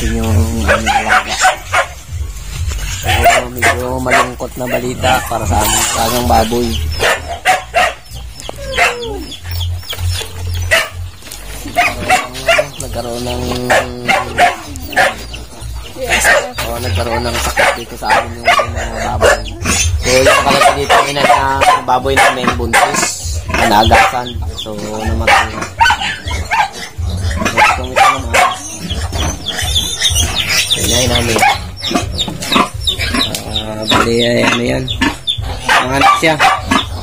natin yung alaga. So, medyo malungkot na balita para sa aming tagang baboy. Nagkaroon ng sakit dito sa amin yung mga baboy. So yung kalaki dito ina na baboy namin buntis, managasan. So namatay. So ito naman inay namin. Bali ano yan, mga anak siya.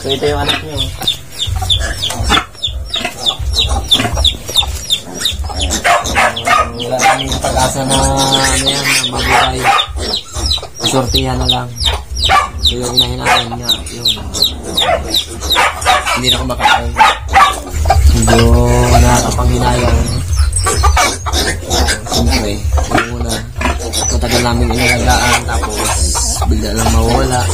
So ito yung anak niya. Wala kaming pag-asa na ano yan, na mabuhay. Sortihan na lang. So yung inahin natin niya, yun. Hindi na kumakain. Medyo nakakapanghinayang. Siyempre, yung una, matagal namin inalagaan, tapos bigla lang mawala.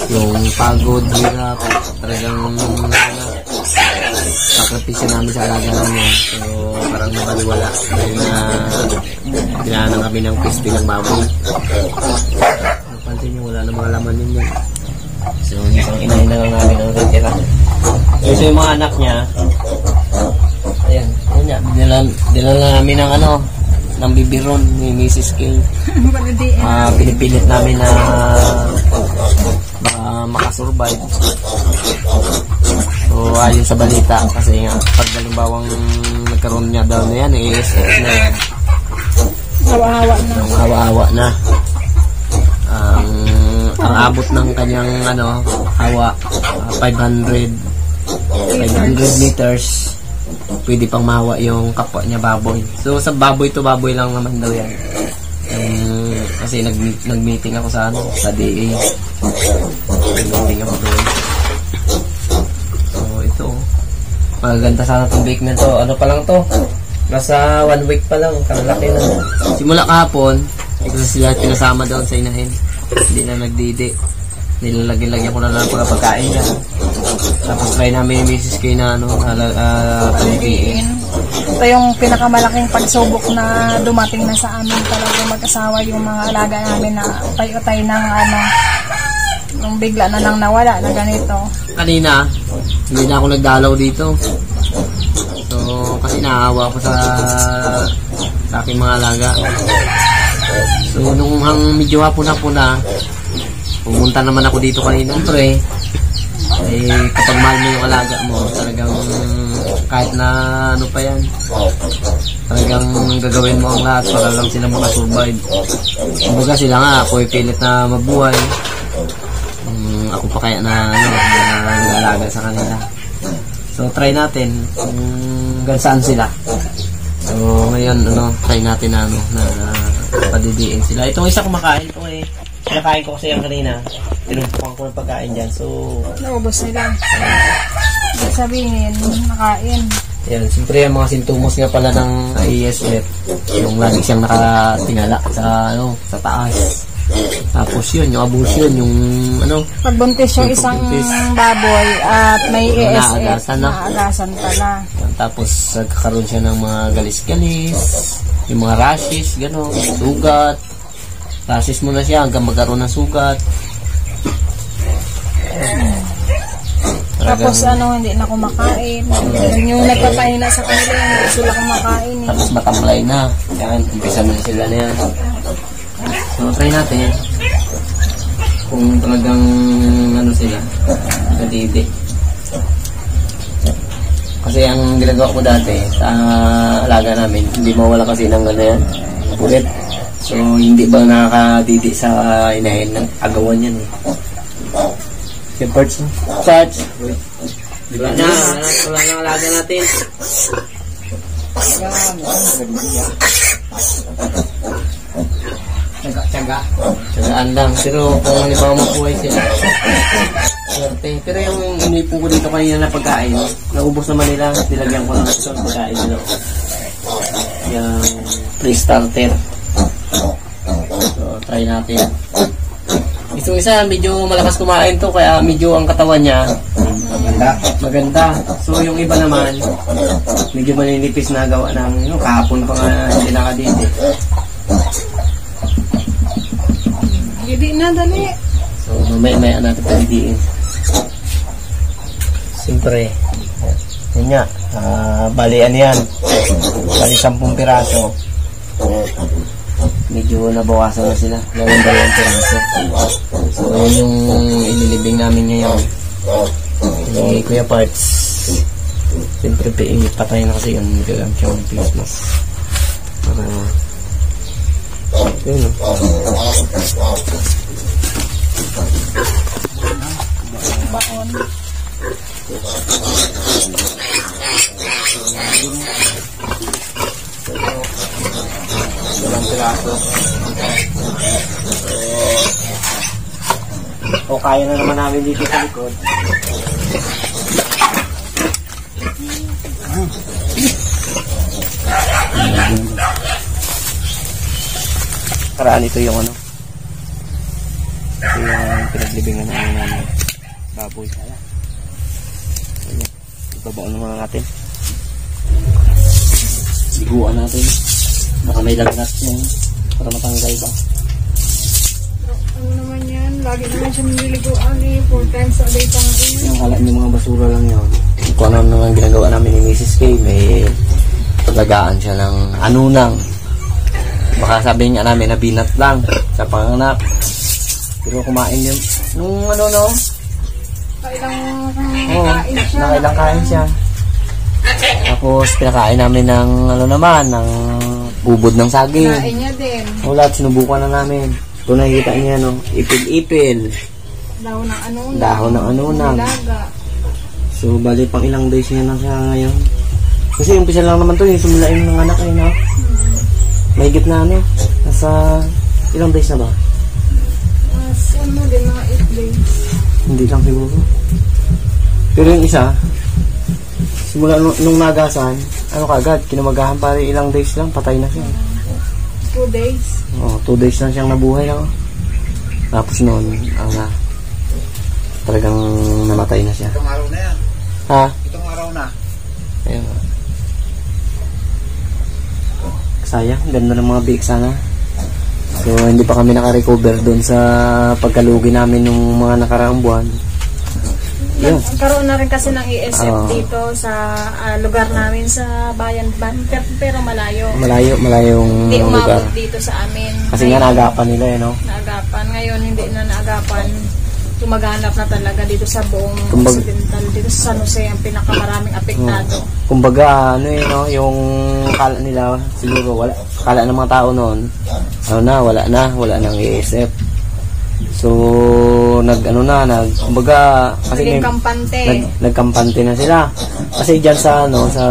Yung pagod, hirap, talagang sakripisyo namin sa alaga namin. So parang nakaliwala dahil na kailangan kami ng crispy ng baboy. Napansin nyo, wala na mga laman yun yun. So isang inahin na lang namin ang retira. So yung mga anak niya, ayan, dinala namin ng ano, ng bibiron ni Mrs. Kill. Pinipilit namin na makasurvive. So ayon sa balita, kasi nga pag dalimbawang nagkaroon niya daw na yan, ASF na yan, hawa-hawa na. Ang abot ng kanyang ano, hawa 500 meters, pwede pang mahawa yung kapwa niya baboy. So sa baboy to baboy lang naman daw yan. Kasi nag-meeting ako sa ano, sa DA. Nag-meeting ako doon. So ito, magaganda sana itong bake na to. Ano pa lang to? Nasa 1 week pa lang, kalaki na. Simula kahapon, ito sila pinasama doon sa inahin. Hindi na nagdidi. Nilalagyan ko na lang pagkain niya. Tapos try namin yung Mrs. K na ano, palitiin. Ito yung pinakamalaking pagsubok na dumating na sa amin talaga mag-asawa, yung mga alaga namin na utay-utay ng ano, nung bigla na lang nawala na ganito. Kanina, hindi na ako nagdalaw dito. So, kasi naawa ko sa aking mga alaga. So, nung medyo hapon-hapon na, pumunta naman ako dito kanina. Siyempre, kapag mahal mo yung alaga mo, talagang kahit na ano pa yan, talagang gagawin mo ang lahat para lang sila makasurvive. Kumbaga sila nga, ako pilit na mabuhay. Ako pa kaya na nag-alaga sa kanila. So try natin kung hanggang saan sila. So ngayon try natin na padidiin sila. Itong isa kumakain ito kinakain ko kasi yung kanina. Tinumpukan ko ng pagkain dyan. So naubos nila. Sabihin, nakain. Yan, siyempre yung mga sintomos nga pala ng ASF, yung lagi siyang nakatingala sa taas. Tapos yun, yung abortion, yung pagbuntis yung isang baboy at may ASF, naagasan pala. Tapos nagkakaroon siya ng mga galis-galis, yung mga rashes, gano'n, sugat. Rashes mo na siya hanggang magkaroon ng sugat. Tapos hindi na kumakain. Yung nagpapahina sa kanila, hindi sila kumakain. Tapos matamlay na. Yan, umpisa na sila na yan. So, try natin kung talagang sila kadidi. Kasi ang ginagawa ko dati sa alaga namin, hindi mawala kasi ng yan, pulit. So, hindi ba nakakadidi sa inahin ng agawan yan yung parts, Sarge. Wala na alaga natin. Tsagaan lang. Pero kung hindi pa mabuhay sila, swerte. Pero yung inipon ko dito kanina na pagkain, naubos naman nila. Nilagyan ko lang ito ng pagkain nila. Yung pre-starter. So, try natin. Itong isa, medyo malakas kumain to, kaya medyo ang katawan niya maganda. So, yung iba naman, medyo maninipis na gawa ng kahapon pa nga hindi nakadidi. Hindi na, dali. So, mamaya natin palidiin. Siyempre, yun nga, bali ano yan, bali 10 piraso. Medyo nabawasan na sila, 2 piraso. So, yun yung inilibing namin ngayon. Ni Kuya Parts. Siyempre, patay na kasi yun, gagamit siya ng Christmas. Para, yun o. Baon. Walang piraso. So, kaya na naman namin dito sa likod. Karaan ito yung ano. Ito yung pinaglibingan namin baboy. Ayan. Ibabaon naman natin. Siguan natin. Baka may lagnat yan para matanggal ba. Ano naman yan? Lagi naman siya nililiguan eh. 4 times a day pa nga yun. Yung kala niyo mga basura lang yun. Kung ano naman ginagawa namin ni Mrs. K, may paglagaan siya ng anunang. Baka sabihin niya namin na binat lang sa panganak. Pero kumain yun. Nung ano no? Kailang Oo, kain siya. nakailang kain siya. Tapos pinakain namin ng ano naman, ng ubod ng saging. Kain niya din. Wala, sinubukan na namin. Ito nakikita niya no, ipil-ipil. Dahon ng anunang. Dahon ng anunang. Nilaga. So, bali pang ilang days niya na siya ngayon. Kasi umpisa lang naman to, yung sumulain ng anak eh, no? Mahigit na ano, nasa ilang days na ba? Ano din, mga 8 days. Hindi lang siguro. Pero yung isa, simula nung nagasan, ano kagad, kinamagahan pa rin ilang days lang, patay na siya. 2 days. Oh, 2 days na siyang nabuhay lang. Tapos noon, talagang namatay na siya. Itong araw na yan. Ha? Itong araw na. Ayun. Sayang, ganda ng mga biik sana. So, hindi pa kami naka-recover doon sa pagkalugi namin nung mga nakaraang buwan. Yun. Nagkaroon na rin kasi ng ESF Oo. dito sa lugar namin sa bayan pero malayo. Malayong Hindi lugar. umabot dito sa amin. Kasi nga naagapan nila eh, no? Naagapan. Ngayon, hindi na naagapan. Tumaganap na talaga dito sa buong Kumbag- Occidental. Dito sa San Jose, ang pinakamaraming apektado. Kumbaga, ano eh, no? Yung kala nila, siguro, wala. Kala ng mga tao noon, wala nang ESF. So, kumbaga, kasi Naging kampante. nagkampante na sila. Kasi dyan sa, sa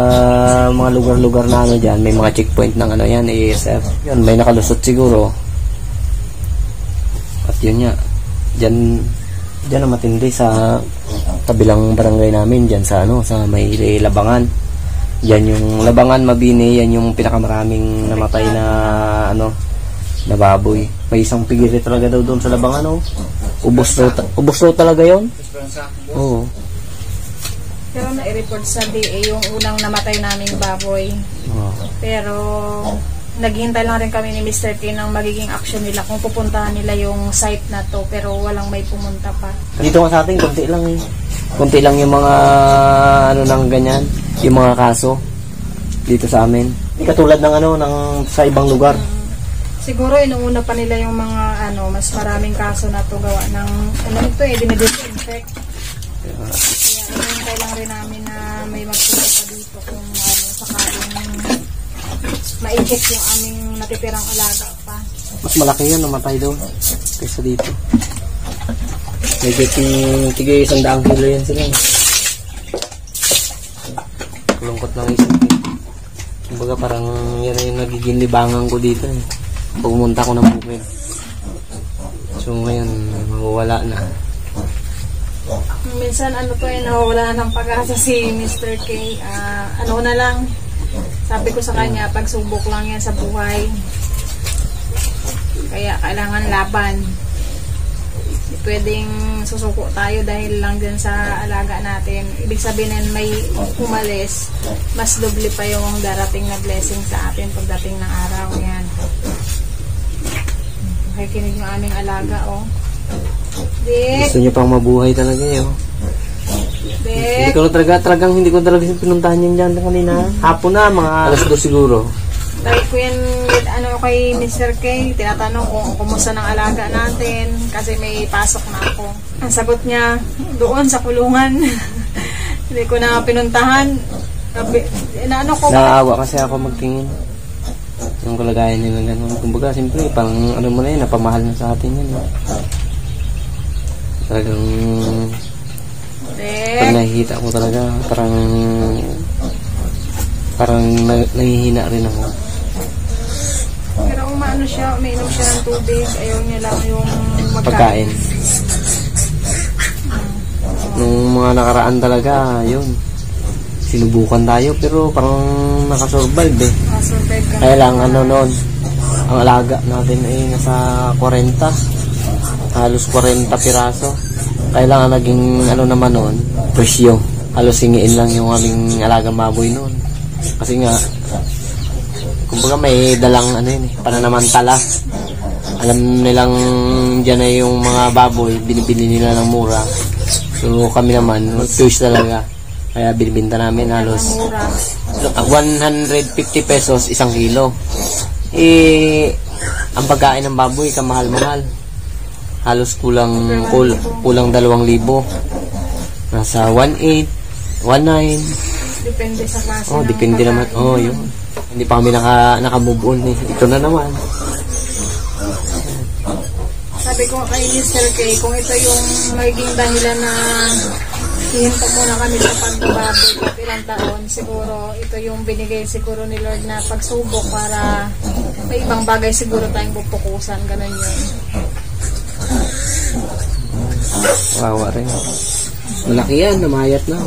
mga lugar-lugar na dyan, may mga checkpoint ng yan, ESF. Yun, may nakalusot siguro. At yun nga, dyan na matindi sa kabilang barangay namin, dyan sa, sa may Labangan. Yan yung Labangan, Mabini, yan yung pinakamaraming namatay na, na baboy. May isang pigiri talaga daw doon sa Labangan, oh. Ubos daw talaga yon. Oo. Pero na-report sa DA yung unang namatay naming baboy. Oh. Pero naghihintay lang rin kami ni Mr. K ng magiging action nila kung pupuntahan nila yung site na to, pero walang may pumunta pa. Dito nga sa atin, konti lang eh. Konti lang yung mga nang ganyan, yung mga kaso dito sa amin. Hindi katulad ng ng sa ibang lugar. Siguro inuuna pa nila yung mga mas maraming kaso na to gawa ng ito dinidisinfect. Kaya hinihintay lang rin namin na may magpunta pa dito kung sakaling ma-check yung aming natitirang alaga pa. Mas malaki yan, namatay doon kaysa dito. Medyo tigay 100 kilo yan sila. Kulungkot lang isip eh. Kumbaga parang yan na yung nagiging libangan ko dito eh. Pumunta ko ng bukid. So ngayon, mawawala na. Minsan nawawala na ng pag-asa si Mr. K. Na lang, sabi ko sa kanya, pagsubok lang yan sa buhay. Kaya kailangan laban. Hindi pwedeng susuko tayo dahil lang dyan sa alaga natin. Ibig sabihin may umalis, mas doble pa yung darating na blessing sa atin pagdating ng araw yan. nakikinig yung aming alaga, oh. Dik, Gusto niya pang mabuhay talaga eh. Oh. Hindi Dik. ko talagang hindi ko talaga pinuntahan yan dyan kanina. Hapon na, mga alas 2 siguro. Dahil ko yan, kay Mr. K, tinatanong kung kumusta ng alaga natin kasi may pasok na ako. Ang sagot niya, doon sa kulungan. Hindi ko na pinuntahan. Ano ko ba? Nakaawa kasi ako magtingin. Yung kalagayan nila gano'n. Kumbaga, siyempre, parang ano mo na yun, napamahal na sa atin yun. Talagang, pag nakikita ko talaga, parang nangihina rin ako. Pero umano siya, umiinom siya ng tubig, ayaw niya lang yung Pagkain. Nung mga nakaraan talaga, yun. Sinubukan tayo, pero parang nakasurvive eh. Survive ka. Kaya lang, ano noon, ang alaga natin ay nasa 40. Halos 40 piraso. Kaya lang, ang naging ano naman noon, presyo. Halos hingiin lang yung aming alagang baboy noon. Kasi nga, kumbaga may dalang ano yun eh, pananamantala. Alam nilang dyan na yung mga baboy, binibili nila ng mura. So kami naman, choice talaga. Kaya binibinta namin halos 150 pesos 1 kilo. Eh, ang pagkain ng baboy, kamahal-mahal. Halos kulang 2,000. Nasa 1,800, 1,900. Depende sa klase Oh, ng depende naman. pagkain. Oh, yun. Hindi pa kami naka-move on eh. Ito na naman. Sabi ko kay Mr. K, kung ito yung magiging dahilan na hihinto muna kami sa pagbababoy at ilang taon, siguro ito yung binigay siguro ni Lord na pagsubok para may ibang bagay siguro tayong pupukusan. Ganun yun. Wawa rin. Malaki yan. Namayat na.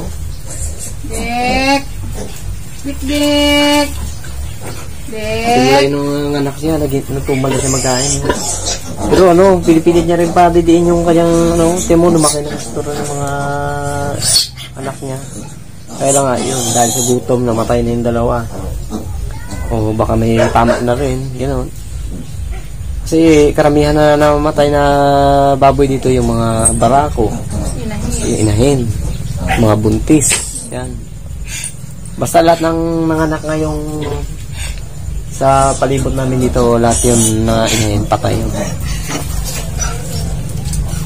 Dek! Dik, Dek! Simulay nung anak niya. Natumbal na siya magkain. Pero ano, pinipilit niya rin pa didiin yung kanyang ano, temo, lumaki ng gusto ng mga anak niya. Kaya lang nga, yun, dahil sa gutom, namatay na yung dalawa. O baka may tama na rin, gano'n. Kasi karamihan na namatay na baboy dito yung mga barako, yung inahin, mga buntis, yan. Basta lahat ng mga anak ngayong sa palibot namin dito, lahat yun na inahin, patay yun.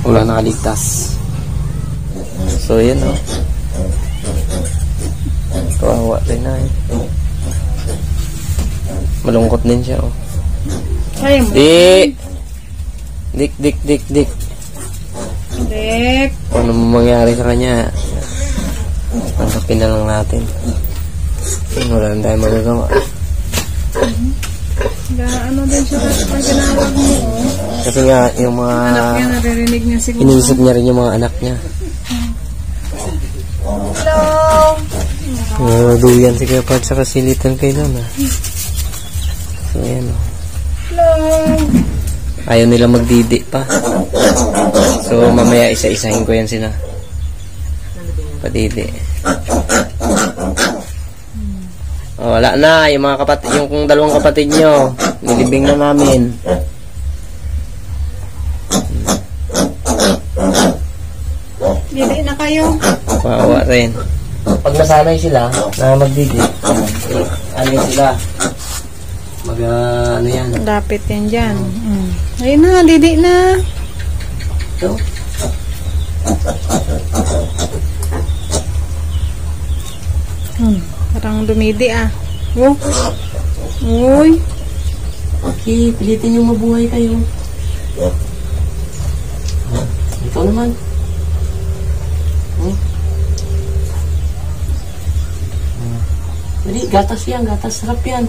Wala nakaligtas. So yun o. Kawawa rin na eh. Malungkot din siya o. Kaya mo. Dik! Dik. Dek! Kung ano mangyari sa kanya, tangkapin na lang natin. Wala na tayo magagawa. Ano din siya pag ginawag mo, oh. Kasi nga, yung mga Anak niya, naririnig niya siguro. iniisip niya rin yung mga anak niya. Hello! Duyan si Kuya Pag sa kasilitan kay Lana. So yan o. Hello! Ayaw nila magdidi pa. So mamaya isa-isahin ko yan sila. Padidi. Oh, wala na yung mga kapatid, yung kung dalawang kapatid nyo, nilibing na namin. Dili na kayo. Maawa rin. Pag nasanay sila na magdidi, ano sila? Ano yan? Lapit yan dyan. Ayun na, didi na. Ito? Parang dumidi ah. Oh. Uy. Okay, pilitin yung mabuhay kayo. Ikaw naman. Dali, gatas yan, gatas. Sarap yan.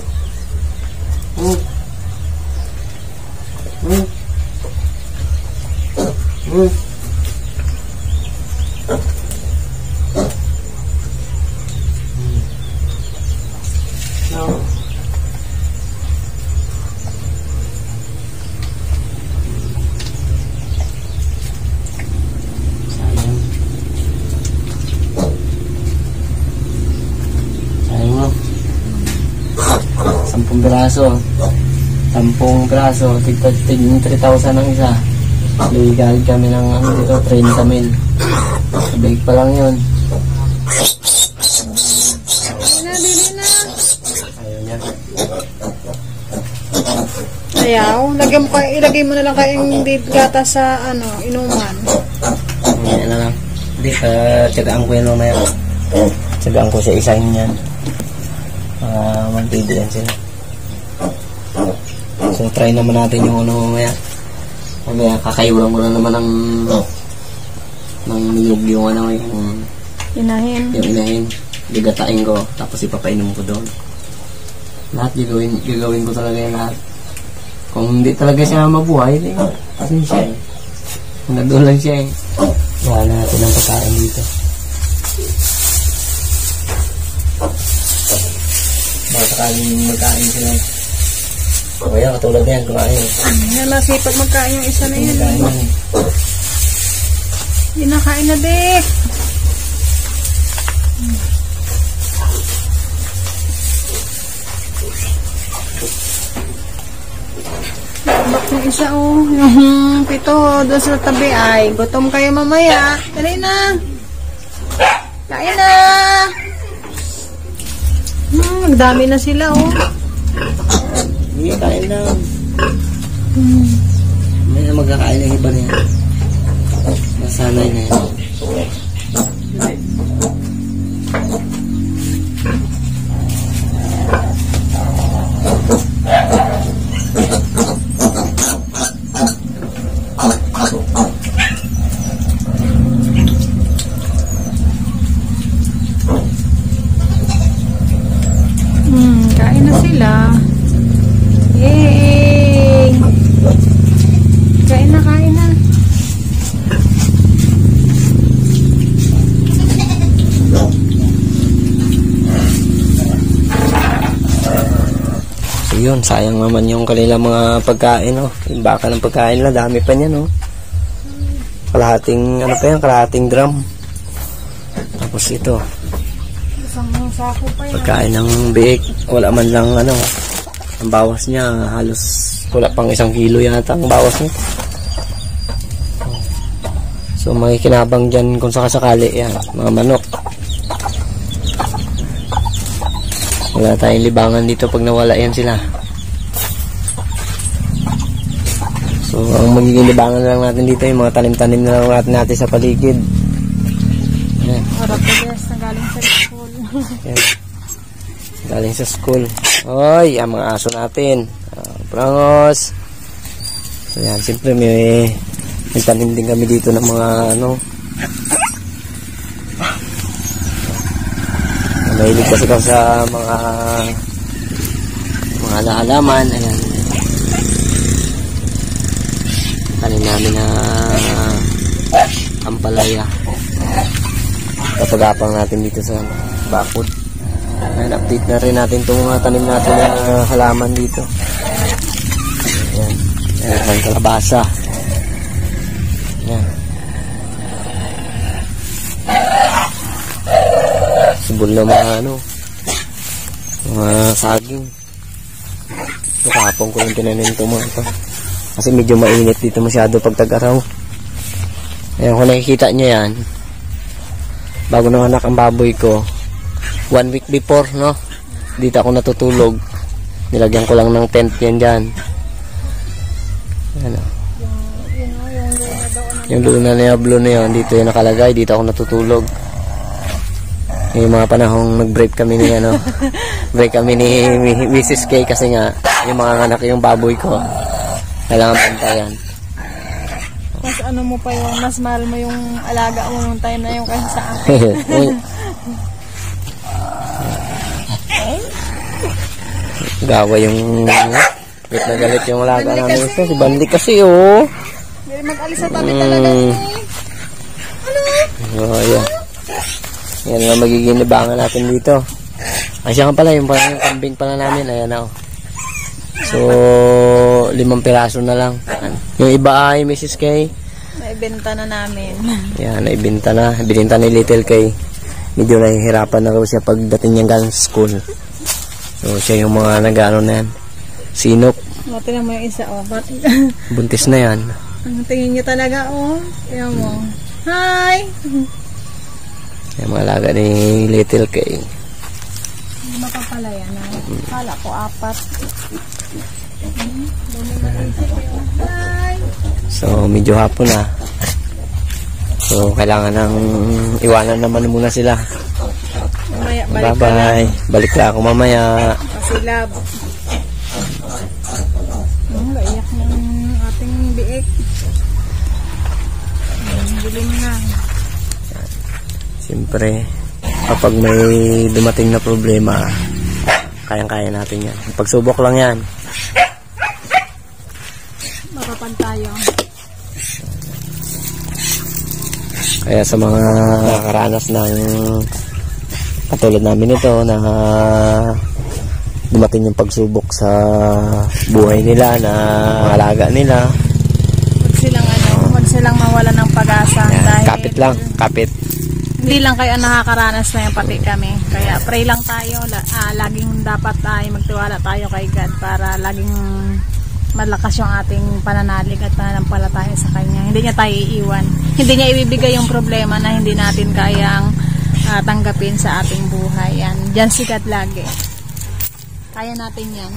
Sayang mo. 10 piraso. 10 piraso, tig 3,000 ang isa. Legal kami ng dito, 30 mil. Big pa lang yun. Bili na. Ayun yan. Ayaw. Ilagay mo na lang kayong gata sa inuman. Yan na lang. Hindi, tsagaan ko yan mamaya. Tsagaan ko siya isahin yan. Magbibilan sila. So, try naman natin yung mamaya. Mamaya, kakaiwan ko na naman ng niyog yung Inahin. Yung inahin. Gigatain ko, tapos ipapainom ko doon. Lahat gagawin ko talaga yan lahat. Kung hindi talaga siya mabuhay, kasi siya eh. Kung nandun lang siya eh. Wala natin ang pagkain dito. Baka sakaling magkain sila. O yan, katulad na yan, kumain. Yan, nasipag magkain yung isa na yun. Inakain na, Dek. Bak ng isa, oh. Yung pito, doon sa tabi ay, gutom kayo mamaya. Dali na. Kain na. Nagdami na sila, oh. Hindi, kain na. May na magkakain ng iba na yan. Masanay na yan. Kain na sila. Yay! Kain na, kain na. So yun, sayang naman yung kanilang mga pagkain, oh. Yung baka ng pagkain lang, dami pa niyan, oh. Kalahating drum. Tapos ito, Isang sako pa yan. pagkain ng biik. Wala man lang, ang bawas niya, halos wala pang 1 kilo yata ang bawas niya. So makikinabang dyan kung sakasakali yan, mga manok. Wala tayong libangan dito pag nawala yan sila. So ang magiging libangan na lang natin dito yung mga tanim-tanim na lang natin sa paligid. Yan. Harap na des, na galing sa school. Yan. Galing sa school. Oy, ang mga aso natin. Prangos. So yan, siyempre may tanim din kami dito ng mga mahilig kasi ko sa mga halaman. Ayan. Tanim namin na ampalaya. Kapag-apang natin dito sa bakod. Ayan, update na rin natin itong mga tanim natin na halaman dito. Ayan. Ayan, kalabasa. Ayan. Sibol na mga saging. Ito kahapon ko lang tinanim ito mga ito. Kasi medyo mainit dito masyado pag tag-araw. Ayan, kung nakikita nyo yan, bago nanganak ang baboy ko, 1 week before, dito ako natutulog. Nilagyan ko lang ng tent yan dyan. Ano? Yung luna na yung blue na yun, dito yung nakalagay, dito ako natutulog. Yung mga panahong nag-break kami ni break kami ni Mrs. K kasi nga yung mga anak yung baboy ko kailangan pantayan. Mas mo pa yun, mas mahal mo yung alaga mo nung time na yung kaysa sa akin. Gawa yung galit na galit yung alaga namin ito. Si Bandi kasi Hindi mag-alis sa tabi talaga yeah. Yan ang magiging libangan natin dito. Ay siya nga pala, yung kambing pala namin, ayan ako. So 5 piraso na lang. Yung iba ay Mrs. K, naibenta na namin. yan, naibenta na. Bininta ni Little K. Medyo nahihirapan na raw siya pagdating niya galing sa school. So siya yung mga nag-ano na yan, sinok. O, tingnan mo yung isa, oh. Buntis na yan. Ang tingin niyo talaga, oh. Tingnan mo. Hi! Yung mga alaga ni Little K. Hindi mapapala yan, ha? Kala ko 4. Hi! So, medyo hapon na. So, kailangan ng iwanan naman muna sila. Mamaya, balik ka lang. Bye-bye. Balik na ako mamaya. Pasilab. Laiyak ng ating biik. Dilim na. Siyempre, kapag may dumating na problema, kayang-kaya natin yan. Pagsubok lang yan. Mapapan tayo. Kaya sa mga nakakaranas ng katulad namin ito na dumating yung pagsubok sa buhay nila, na alaga nila, Huwag silang mawala ng pag-asa. yan, Dahil kapit lang, kapit. hindi lang kayo nakakaranas na yung pati kami. Kaya pray lang tayo. Laging dapat tayo magtiwala tayo kay God para laging malakas yung ating pananalig at pananampalataya sa Kanya. Hindi niya tayo iiwan. Hindi niya ibibigay yung problema na hindi natin kayang tanggapin sa ating buhay. Yan. Diyan si God lagi. Kaya natin yan.